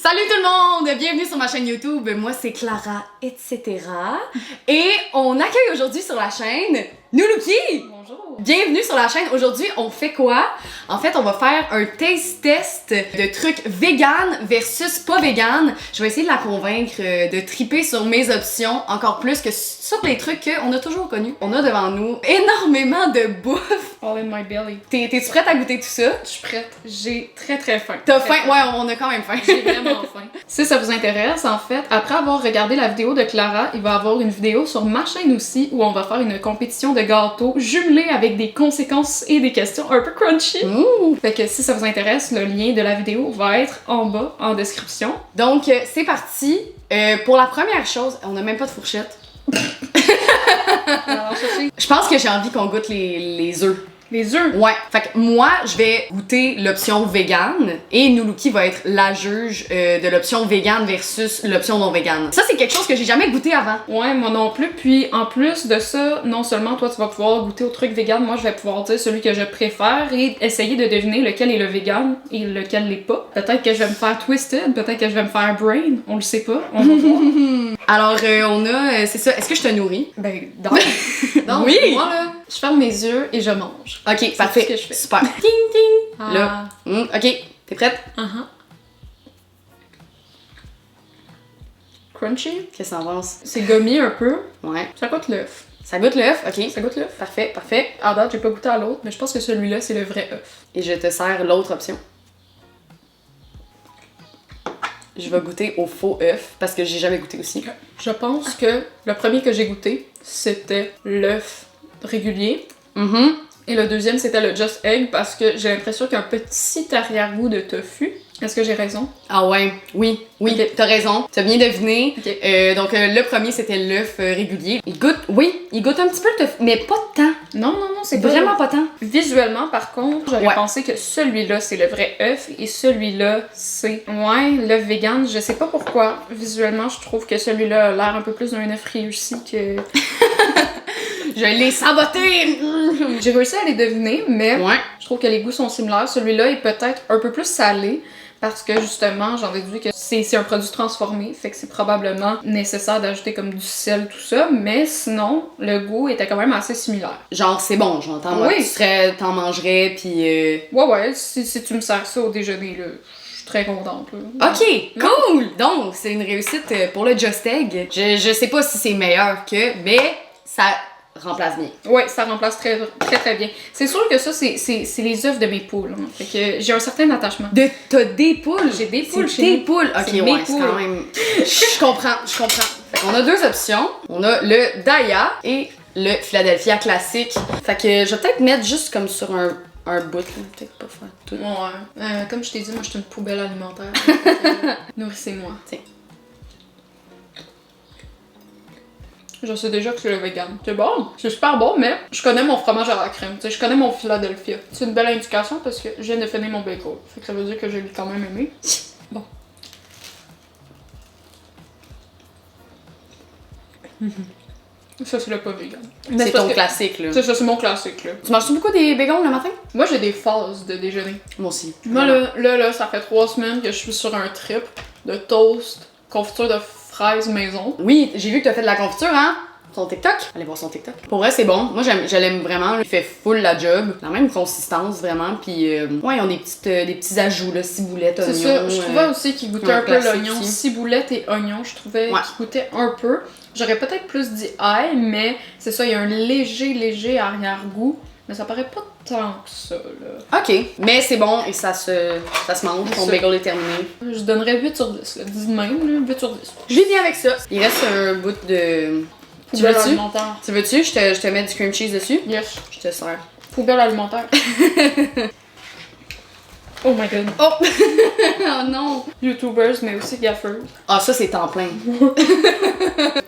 Salut tout le monde! Bienvenue sur ma chaîne YouTube. Moi, c'est Clara, etc. Et on accueille aujourd'hui sur la chaîne Noulouki! Bonjour! Bienvenue sur la chaîne. Aujourd'hui, on fait quoi? En fait, on va faire un taste test de trucs vegan versus pas vegan. Je vais essayer de la convaincre de triper sur mes options encore plus que sur les trucs qu'on a toujours connus. On a devant nous énormément de bouffe. All in my belly. T'es-tu prête à goûter tout ça? Je suis prête. J'ai très faim. T'as faim? Ouais, on a quand même faim. J'ai vraiment faim. Si ça vous intéresse, en fait, après avoir regardé la vidéo de Clara, il va y avoir une vidéo sur ma chaîne aussi où on va faire une compétition de gâteaux jumelée avec des conséquences et des questions un peu crunchy. Ouh. Fait que si ça vous intéresse, le lien de la vidéo va être en bas en description. Donc, c'est parti. Pour la première chose, on a même pas de fourchette. Alors, Je pense que j'ai envie qu'on goûte les œufs. les œufs. Ouais. Fait que moi, je vais goûter l'option vegan et Noulouki va être la juge de l'option vegan versus l'option non vegan. Ça, c'est quelque chose que j'ai jamais goûté avant. Ouais, moi non plus. Puis en plus de ça, non seulement toi tu vas pouvoir goûter au truc vegan, moi je vais pouvoir dire celui que je préfère et essayer de deviner lequel est le vegan et lequel l'est pas. Peut-être que je vais me faire twisted, peut-être que je vais me faire brain, on le sait pas, on va voir. Alors, on a, c'est ça, est-ce que je te nourris? Ben, donc, Oui! moi là, je ferme mes yeux et je mange. Ok, parfait. tout ce que je fais. Super. Ting ting! Ah. Là. Ok, t'es prête? Uh-huh. Crunchy. Qu'est-ce que t'en penses? C'est gommy un peu. Ouais. Ça goûte l'œuf. Ça goûte l'œuf? Ok. Ça goûte l'œuf. Parfait, parfait. À date, j'ai pas goûté à l'autre, mais je pense que celui-là, c'est le vrai œuf. Et je te sers l'autre option. Je vais goûter au faux œuf parce que j'ai jamais goûté aussi. Je pense que le premier que j'ai goûté, c'était l'œuf régulier. Et le deuxième, c'était le Just Egg parce que j'ai l'impression qu'il y a un petit arrière-goût de tofu. Est-ce que j'ai raison? Ah ouais, oui, Ok. t'as raison. T'as bien deviné. Ok. Donc le premier c'était l'œuf régulier. Il goûte un petit peu le tofu, mais pas tant. Non, c'est Vraiment pas tant. Visuellement, par contre, j'aurais Ouais. pensé que celui-là, c'est le vrai œuf et celui-là, c'est... Ouais, l'œuf vegan, je sais pas pourquoi. Visuellement, je trouve que celui-là a l'air un peu plus d'un œuf réussi que... Je l'ai saboté! J'ai réussi à les deviner, mais Ouais. je trouve que les goûts sont similaires. Celui-là est peut-être un peu plus salé parce que justement, j'en déduis que c'est un produit transformé, fait que c'est probablement nécessaire d'ajouter comme du sel, tout ça, mais sinon, le goût était quand même assez similaire. Genre c'est bon, j'entends. Oui. T'en mangerais puis. Ouais, si tu me sers ça au déjeuner, là, je suis très contente. Là. Ok, cool! Donc, c'est une réussite pour le Just Egg. Je sais pas si c'est meilleur que, mais ça remplace bien. Ouais, ça remplace très bien. C'est sûr que ça, c'est les œufs de mes poules. Hein. Fait que j'ai un certain attachement. T'as des poules? J'ai des poules C'est chez des nous. poules? Ok, C'est ouais, mes c'est poules. quand même... Je comprends. Fait qu'on a deux options. On a le Daya et le Philadelphia classique. Fait que je vais peut-être mettre juste comme sur un bout, là. Peut-être pas faire tout. Ouais. Comme je t'ai dit, moi, je suis une poubelle alimentaire. Nourrissez-moi. Tiens. Je sais déjà que c'est le vegan. C'est bon, c'est super bon, mais je connais mon fromage à la crème. Tu sais, je connais mon Philadelphia. C'est une belle indication parce que je viens de finir mon bacon. Fait que ça veut dire que je l'ai quand même aimé. Bon. Ça, c'est le pas vegan. Mais C'est parce ton que- classique, là. C'est ça, c'est mon classique, là. Tu manges beaucoup des bacons le matin? Moi, j'ai des phases de déjeuner. Moi aussi. Moi, là, ça fait 3 semaines que je suis sur un trip de toast, confiture de fraises maison. Oui, j'ai vu que t'as fait de la confiture, hein? Son TikTok? Allez voir son TikTok. Pour vrai, c'est bon. Moi, je l'aime vraiment. Il fait full la job. La même consistance, vraiment. Puis, ouais, ils ont des petits ajouts, là, ciboulettes, oignons. C'est ça, je trouvais aussi qu'il goûtait un peu classique l'oignon, aussi. ciboulette et oignon, je trouvais Ouais. qu'il goûtait un peu. J'aurais peut-être plus dit ail, mais c'est ça, il y a un léger arrière-goût, mais ça paraît pas tant que ça, là. Ok, mais c'est bon et ça se mange. Ton Ça. bagel est terminé. Je donnerais 8 sur 10, là. Dis de même, là, 8 sur 10. Je vis bien avec ça. Il reste un bout de... Tu Poubelle veux-tu? alimentaire. Tu veux-tu? Je te mets du cream cheese dessus? Yes. Je te sers. Poubelle alimentaire. Oh my god. Oh! Oh non! YouTubers, mais aussi gaffeurs. Ah, ça, c'est temps plein.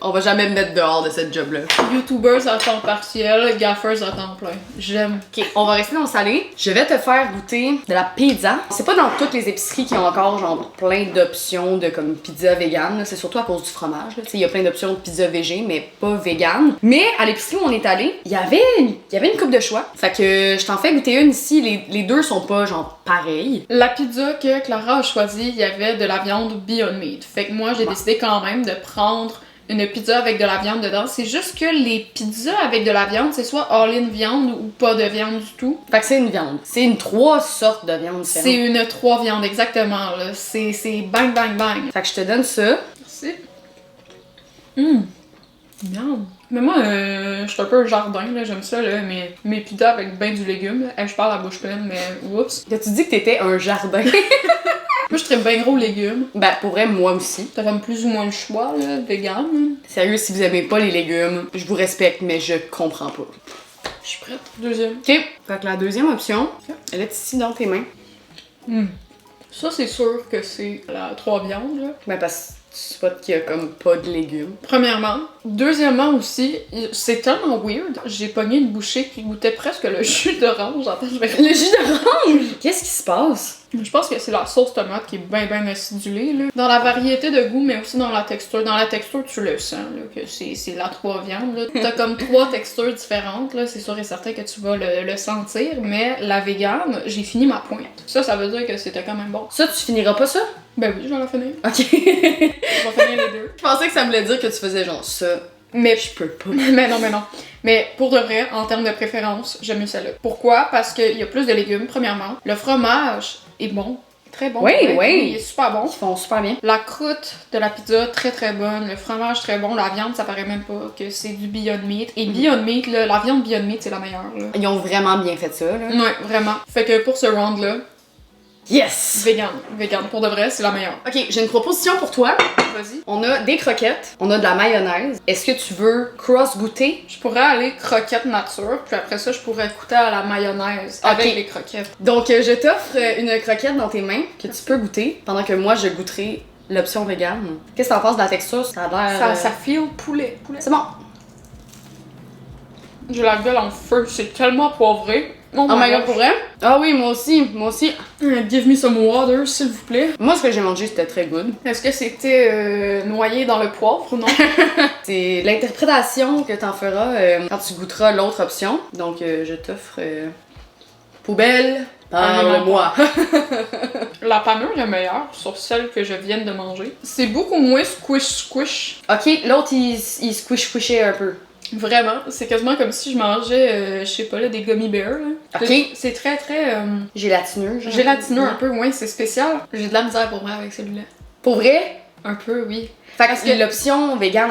On va jamais me mettre dehors de cette job-là. YouTubers à temps partiel, gaffeurs à temps plein. J'aime. Ok, on va rester dans le salé. Je vais te faire goûter de la pizza. C'est pas dans toutes les épiceries qui ont encore genre plein d'options de comme pizza vegan. là. C'est surtout à cause du fromage. là. Tu sais, il y a plein d'options de pizza végé, mais pas vegan. Mais à l'épicerie où on est allé, il y avait une coupe de choix. Fait que je t'en fais goûter une ici. Les deux sont pas genre pareil. La pizza que Clara a choisie, il y avait de la viande Beyond Meat. Fait que moi, j'ai décidé quand même de prendre une pizza avec de la viande dedans. C'est juste que les pizzas avec de la viande, c'est soit all-in viande ou pas de viande du tout. Fait que c'est une viande. C'est une 3 sortes de viande différentes. C'est une 3 viandes, exactement, là. C'est bang, bang, bang. Fait que je te donne ça. Merci. Miam. Mais moi, je suis un peu un jardin, là, j'aime ça, là, mes pizzas avec ben du légume. Là. Je parle à la bouche pleine, mais oups. T'as-tu dit que t'étais un jardin? Moi, je traite bien gros légumes. Ben, pour vrai, moi aussi. T'as comme plus ou moins le choix, là, vegan. Sérieux, si vous aimez pas les légumes, je vous respecte, mais je comprends pas. Je suis prête. Deuxième. Ok. Fait que la deuxième option, elle est ici dans tes mains. Ça, c'est sûr que c'est la 3 viandes, là. Ben, parce que tu spots qu'il y a comme pas de légumes. Premièrement. Deuxièmement aussi, c'est tellement weird. J'ai pogné une bouchée qui goûtait presque le jus d'orange. Attends, je vais... Le jus d'orange! Qu'est-ce qui se passe? Je pense que c'est la sauce tomate qui est bien acidulée, là. Dans la variété de goût, mais aussi dans la texture. Dans la texture, tu le sens, là, que c'est la 3 viandes, là. T'as comme 3 textures différentes, là. C'est sûr et certain que tu vas le sentir, mais la végane, j'ai fini ma pointe. Ça veut dire que c'était quand même bon. Ça, tu finiras pas ça? Ben oui, je vais la finir. Ok. Je vais finir les deux. Je pensais que ça voulait dire que tu faisais genre ça. Mais je peux pas. mais non. Mais pour de vrai, en termes de préférence, j'aime mieux celle-là. Pourquoi? Parce qu'il y a plus de légumes, premièrement. Le fromage est bon. Très bon. Oui. Il est super bon. Ils font super bien. La croûte de la pizza, très bonne. Le fromage, très bon. La viande, ça paraît même pas que c'est du Beyond Meat. Et Beyond Meat, là, la viande Beyond Meat, c'est la meilleure, là. Ils ont vraiment bien fait ça, là. Ouais, vraiment. Fait que pour ce round-là, Yes! vegan, pour de vrai, c'est la meilleure. Ok, j'ai une proposition pour toi. Vas-y. On a des croquettes, on a de la mayonnaise. Est-ce que tu veux cross-goûter? Je pourrais aller croquette nature, puis après ça, je pourrais goûter à la mayonnaise avec les croquettes. Donc, je t'offre une croquette dans tes mains que tu peux goûter, pendant que moi, je goûterai l'option végane. Qu'est-ce que t'en penses de la texture? Ça a l'air... Ça feel poulet. C'est bon. J'ai la gueule en feu, c'est tellement poivré. Oh my god, pour vrai? Ah oui, moi aussi. Give me some water, s'il vous plaît. Moi, ce que j'ai mangé, c'était très good. Est-ce que c'était noyé dans le poivre ou non? C'est l'interprétation que t'en feras quand tu goûteras l'autre option. Donc, je t'offre poubelle, parle-moi. La panure est meilleure sur celle que je viens de manger. C'est beaucoup moins squish. Ok, l'autre, il squishait un peu. Vraiment, c'est quasiment comme si je mangeais, je sais pas là, des gummy bears. Là. Ok. C'est très Gélatineux, genre. gélatineux un peu, ouais, c'est spécial. J'ai de la misère pour moi avec celui-là. Pour vrai? Un peu, oui. Fait que l'option végane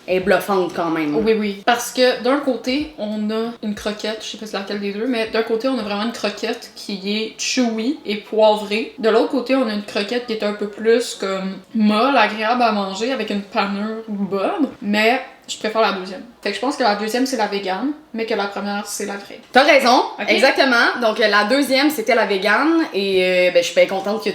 est bluffante quand même. Oui. Parce que d'un côté, on a une croquette, je sais pas c'est laquelle des deux, mais d'un côté, on a vraiment une croquette qui est chewy et poivrée. De l'autre côté, on a une croquette qui est un peu plus comme molle, agréable à manger, avec une panure bonne, mais je préfère la deuxième. Fait que je pense que la deuxième, c'est la végane, mais que la première, c'est la vraie. T'as raison, Okay. exactement. Donc la deuxième, c'était la végane et je suis bien contente que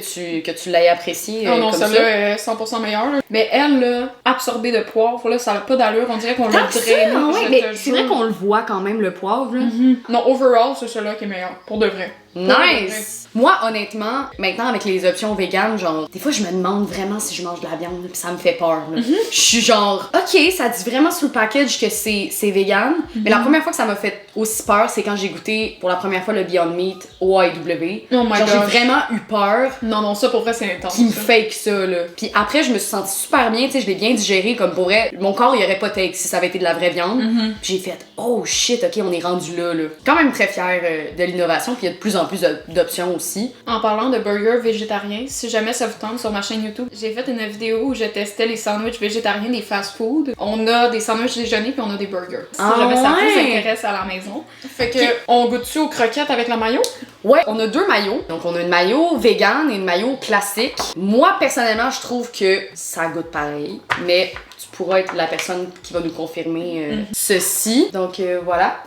tu l'aies appréciée non, comme ça. celle-là est 100% meilleure. Là. Mais elle, là, absorbée de poivre, là, ça n'a pas d'allure. On dirait qu'on l'a drainé. Ouais, mais c'est vrai qu'on le voit quand même, le poivre. Là. Non, overall, c'est celui-là qui est meilleur. Pour de vrai. Nice! Moi, honnêtement, maintenant avec les options véganes, genre, des fois je me demande vraiment si je mange de la viande, pis ça me fait peur. Je suis genre, ok, ça dit vraiment sur le package que c'est vegan, mais la première fois que ça m'a fait aussi peur, c'est quand j'ai goûté pour la première fois le Beyond Meat au AEW. Oh my genre, gosh. j'ai vraiment eu peur. Non, ça pour vrai, c'est intense. Qui me fake ça, là. Puis après, je me suis sentie super bien, tu sais, je l'ai bien digéré, comme pour vrai. Mon corps, il aurait pas take si ça avait été de la vraie viande. Puis j'ai fait, oh shit, ok, on est rendu là. Quand même très fière de l'innovation, puis il y a de plus en plus d'options aussi. En parlant de burgers végétariens, si jamais ça vous tente sur ma chaîne YouTube, j'ai fait une vidéo où je testais les sandwichs végétariens des fast-food. On a des sandwichs déjeuner puis on a des burgers. Si jamais ça vous intéresse à la maison. Fait que, on goûte-tu aux croquettes avec la mayo? Ouais, on a 2 maillots. Donc on a une maillot vegan et une maillot classique. Moi, personnellement, je trouve que ça goûte pareil, mais tu pourras être la personne qui va nous confirmer ceci. Donc voilà.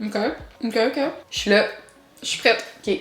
Ok. Je suis là. Je suis prête. Ok.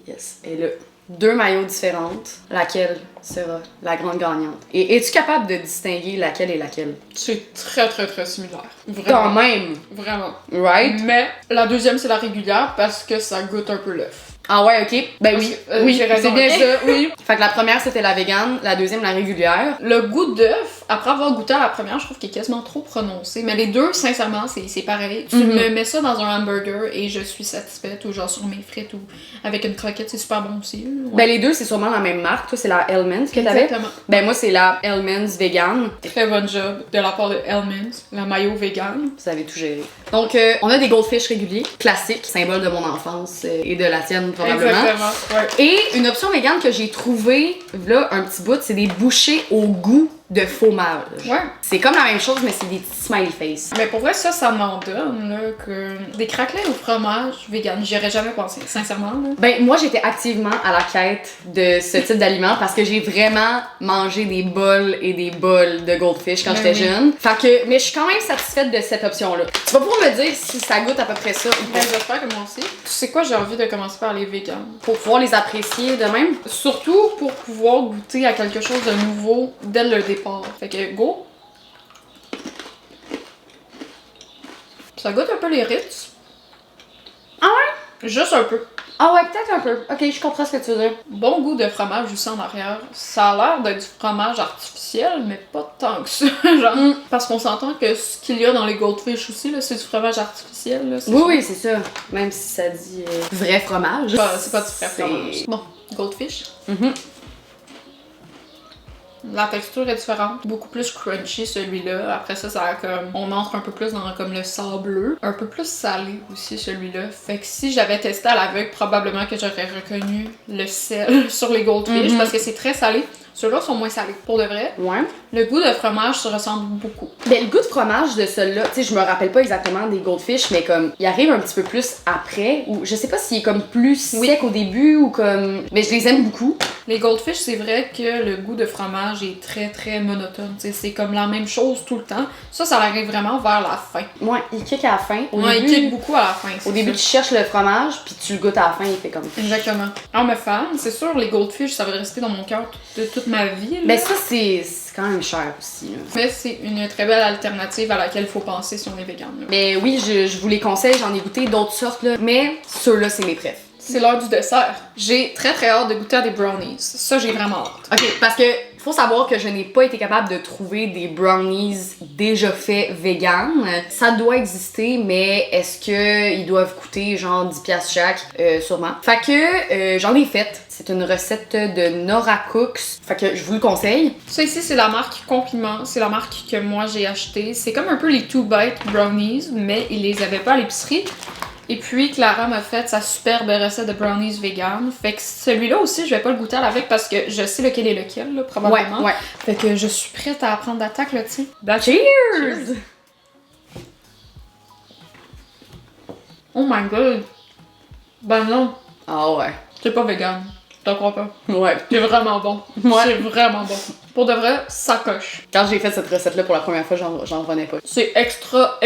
Yes. Et là, 2 maillots différentes. Laquelle sera la grande gagnante? Et es-tu capable de distinguer laquelle est laquelle? C'est très similaire. Vraiment. Quand même! Vraiment. Right? Mais la deuxième, c'est la régulière parce que ça goûte un peu l'œuf. Ah ouais, ok. Ben oui. Oui, j'ai raison, c'est bien ok. ça, oui. Fait que la première, c'était la végane, la deuxième, la régulière. Le goût d'œuf, après avoir goûté à la première, je trouve qu'il est quasiment trop prononcé. Mais les deux, sincèrement, c'est pareil. Tu me mets ça dans un hamburger et je suis satisfaite, ou genre sur mes frites, ou avec une croquette, c'est super bon aussi. Ouais. Ben les deux, c'est sûrement la même marque. Toi, c'est la Hellmann's que t'avais. Exactement. Ben moi, c'est la Hellmann's vegan. Très bon job de la part de Hellmann's, la mayo vegan. Vous avez tout géré. Donc, on a des goldfish réguliers, classiques, symbole de mon enfance et de la tienne probablement. Exactement, ouais. Et une option végane que j'ai trouvée, là, un petit bout, c'est des bouchées au goût de fromage. Ouais. C'est comme la même chose, mais c'est des petits smiley face. Mais pour vrai, ça m'en donne, là, que des craquelins au fromage vegan, j'y aurais jamais pensé, sincèrement, là. Ben, moi, j'étais activement à la quête de ce type d'aliment parce que j'ai vraiment mangé des bols et des bols de goldfish quand j'étais jeune. Fait que, mais je suis quand même satisfaite de cette option-là. Tu vas pouvoir me dire si ça goûte à peu près ça ou pas. Ben, j'espère que moi aussi. Tu sais quoi, j'ai envie de commencer par les vegans. Pour pouvoir les apprécier de même. Surtout pour pouvoir goûter à quelque chose de nouveau dès le départ. Fait que go! Ça goûte un peu les Ritz. Ah ouais? Juste un peu. Ah ouais, peut-être un peu. Ok, je comprends ce que tu veux dire. Bon goût de fromage aussi en arrière. Ça a l'air d'être du fromage artificiel, mais pas tant que ça. Genre, parce qu'on s'entend que ce qu'il y a dans les goldfish aussi, là, c'est du fromage artificiel. Là, Oui, oui, c'est ça. Même si ça dit vrai fromage. C'est pas du vrai fromage. Bon, goldfish. La texture est différente, beaucoup plus crunchy celui-là. Après ça, ça a comme on entre un peu plus dans comme le sableux, un peu plus salé aussi celui-là. Fait que si j'avais testé à l'aveugle, probablement que j'aurais reconnu le sel sur les goldfish parce que c'est très salé. Ceux-là sont moins salés, pour de vrai. Ouais. Le goût de fromage se ressemble beaucoup. Ben, le goût de fromage de celui-là, tu sais, je me rappelle pas exactement des goldfish, mais comme, il arrive un petit peu plus après, ou je sais pas s'il est comme plus sec au début, ou comme... Mais je les aime beaucoup. Les goldfish, c'est vrai que le goût de fromage est très très monotone. T'sais, c'est comme la même chose tout le temps. Ça arrive vraiment vers la fin. Ouais, il kick à la fin. Il kick beaucoup à la fin. Au début, tu cherches le fromage, puis tu le goûtes à la fin, il fait comme... Exactement. Alors, me fan, c'est sûr, les goldfish, ça va rester dans mon cœur toute ma vie. Là. Ben ça, c'est quand même cher aussi. Là. Mais c'est une très belle alternative à laquelle il faut penser si on est vegan. Là. Mais oui, je vous les conseille, j'en ai goûté d'autres sortes, là, mais ceux-là, c'est mes préfs. C'est l'heure du dessert. J'ai très très hâte de goûter à des brownies. Ça, j'ai vraiment hâte. Ok, parce que faut savoir que je n'ai pas été capable de trouver des brownies déjà faits vegan. Ça doit exister, mais est-ce que ils doivent coûter genre 10$ chaque? Sûrement. Fait que j'en ai fait. C'est une recette de Nora Cooks. Fait que je vous le conseille. Ça ici, c'est la marque Compliment. C'est la marque que moi j'ai acheté. C'est comme un peu les 2-Bite brownies, mais ils les avaient pas à l'épicerie. Et puis, Clara m'a fait sa superbe recette de brownies vegan. Fait que celui-là aussi, je vais pas le goûter à l'avec parce que je sais lequel est lequel, là, probablement. Ouais. Fait que je suis prête à prendre d'attaque, là, tiens. Cheers! Oh my god! Ben non, Ah ouais. c'est pas vegan. Je te crois pas. Ouais. C'est vraiment bon. Ouais. C'est vraiment bon. Pour de vrai, ça coche. Quand j'ai fait cette recette-là pour la première fois, j'en revenais pas. C'est extra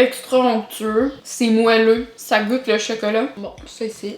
onctueux. C'est moelleux. Ça goûte le chocolat. Bon, ça ici.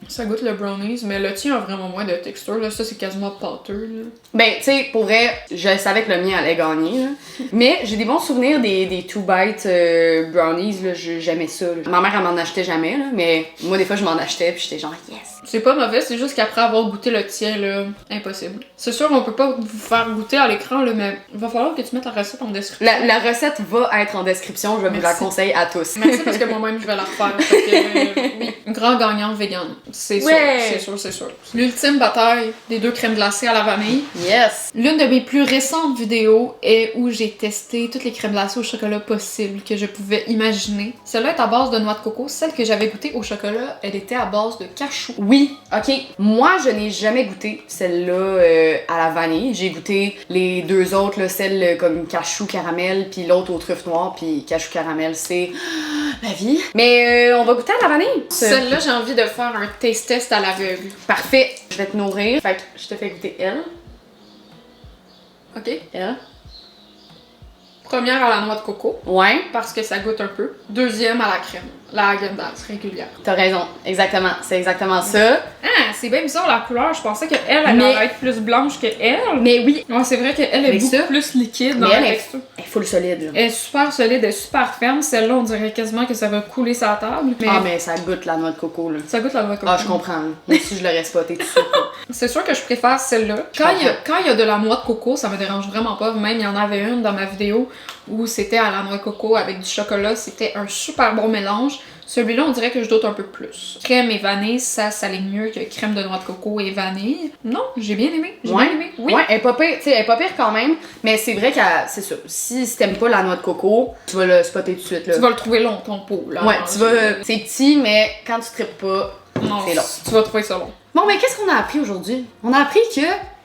Ça goûte le brownies, mais le tien a vraiment moins de texture. Là. Ça, c'est quasiment pâteux. Là. Ben, tu sais, pour vrai, je savais que le mien allait gagner, là. Mais j'ai des bons souvenirs des 2-Bite brownies, là. J'aimais ça, là. Ma mère, elle m'en achetait jamais, là. Mais moi, des fois, je m'en achetais, puis j'étais genre, yes! C'est pas mauvais, c'est juste qu'après avoir goûté le tien, là, impossible. C'est sûr, on peut pas vous faire goûter à l'écran, là, mais il va falloir que tu mettes la recette en description. La recette va être en description, je vous la conseille à tous. Merci parce que moi-même, je vais la refaire. Fait que, oui, grand gagnant vegan. C'est sûr, Ouais. c'est sûr. L'ultime bataille des 2 crèmes glacées à la vanille. Yes! L'une de mes plus récentes vidéos est où j'ai testé toutes les crèmes glacées au chocolat possibles que je pouvais imaginer. Celle-là est à base de noix de coco. Celle que j'avais goûtée au chocolat, elle était à base de cachou. Oui, ok. Moi, je n'ai jamais goûté celle-là à la vanille. J'ai goûté les deux autres, là, celle comme cachou caramel, puis l'autre aux truffes noires, puis cachou caramel, c'est la vie. Mais on va goûter à la vanille. Celle-là, j'ai envie de faire un taste test à l'aveugle. Parfait. Je vais te nourrir. Fait que je te fais goûter elle. Ok? Elle. Première à la noix de coco, Ouais. parce que ça goûte un peu. Deuxième à la crème. la Häagen-Dazs régulière. T'as raison, exactement, c'est exactement ça. Ah, c'est bien bizarre la couleur. Je pensais qu'elle allait être plus blanche que elle. Mais oui. Ouais, c'est vrai qu'elle est Mais beaucoup ça, plus liquide dans mais la elle texture. est full solide. Là. Elle est super solide, elle est super ferme. Celle-là, on dirait quasiment que ça va couler sa table. Mais Ah, mais ça goûte la noix de coco, là. ça goûte la noix de coco. Ah, je comprends. Moi aussi, je l'aurais spoté tout de suite. C'est sûr que je préfère celle-là. Quand il y a de la noix de coco, ça me dérange vraiment pas. Même, il y en avait une dans ma vidéo où c'était à la noix de coco avec du chocolat. C'était un super bon mélange. Celui-là, on dirait que je doute un peu plus. Crème et vanille, ça s'aligne mieux que crème de noix de coco et vanille. Non, j'ai bien aimé. J'ai bien aimé. Oui. Ouais, elle est pas pire, tu sais, elle est pas pire quand même, mais c'est vrai que c'est ça. Si t'aimes pas la noix de coco, tu vas le spotter tout de suite, là. Tu vas le trouver long, ton pot, là. Ouais, tu vas. C'est petit, mais quand tu tripes pas, Non, c'est long. Tu vas trouver ça long. Bon, mais qu'est-ce qu'on a appris aujourd'hui? On a appris que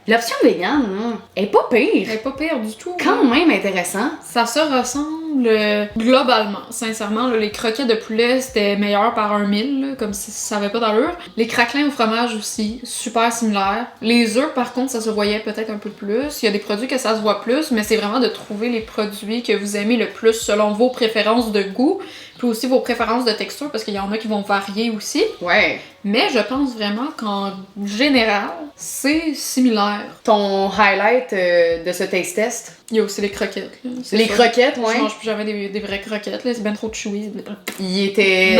l'option végane, est pas pire. Elle est pas pire du tout. Quand même intéressant. Ça se ressemble globalement. Sincèrement, là, les croquettes de poulet, c'était meilleur par 1000, là, comme si ça avait pas d'allure. Les craquelins au fromage aussi, super similaires. Les œufs, par contre, ça se voyait peut-être un peu plus. Il y a des produits que ça se voit plus, mais c'est vraiment de trouver les produits que vous aimez le plus selon vos préférences de goût, puis aussi vos préférences de texture, parce qu'il y en a qui vont varier aussi. Ouais. Mais je pense vraiment qu'en général, c'est similaire. Ton highlight de ce taste test? Il y a aussi les croquettes. Là, Les croquettes, ouais. Je mange plus jamais des vraies croquettes, là, c'est bien trop chewy. Il était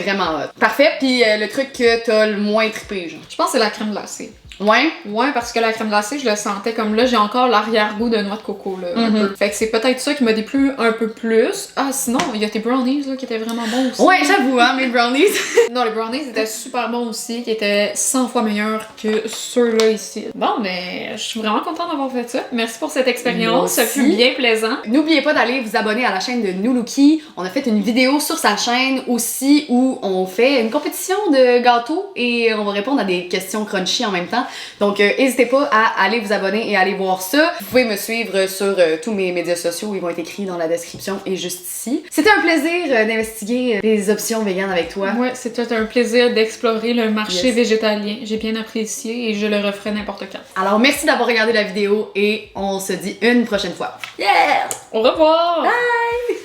vraiment hot. Parfait, puis le truc que t'as le moins trippé, genre. Je pense que c'est la crème glacée. Ouais? Ouais, parce que la crème glacée, je le sentais comme là, j'ai encore l'arrière-goût de noix de coco, là, un peu. Fait que c'est peut-être ça qui m'a déplu un peu plus. Ah, sinon, il y a tes brownies, là, qui étaient vraiment bons aussi. Ouais, j'avoue, hein, mes brownies. Non, les brownies étaient super bons aussi, qui étaient 100 fois meilleurs que ceux-là ici. Bon, mais je suis vraiment contente d'avoir fait ça. Merci pour cette expérience, ça fut bien plaisant. N'oubliez pas d'aller vous abonner à la chaîne de Noulouki. On a fait une vidéo sur sa chaîne aussi où on fait une compétition de gâteaux et on va répondre à des questions crunchy en même temps. Donc, n'hésitez pas à aller vous abonner et aller voir ça. Vous pouvez me suivre sur tous mes médias sociaux, ils vont être écrits dans la description et juste ici. C'était un plaisir d'investiguer les options véganes avec toi. Ouais, c'était un plaisir d'explorer le marché végétalien. J'ai bien apprécié et je le referai n'importe quand. Alors, merci d'avoir regardé la vidéo et on se dit une prochaine fois. Yeah! Au revoir! Bye!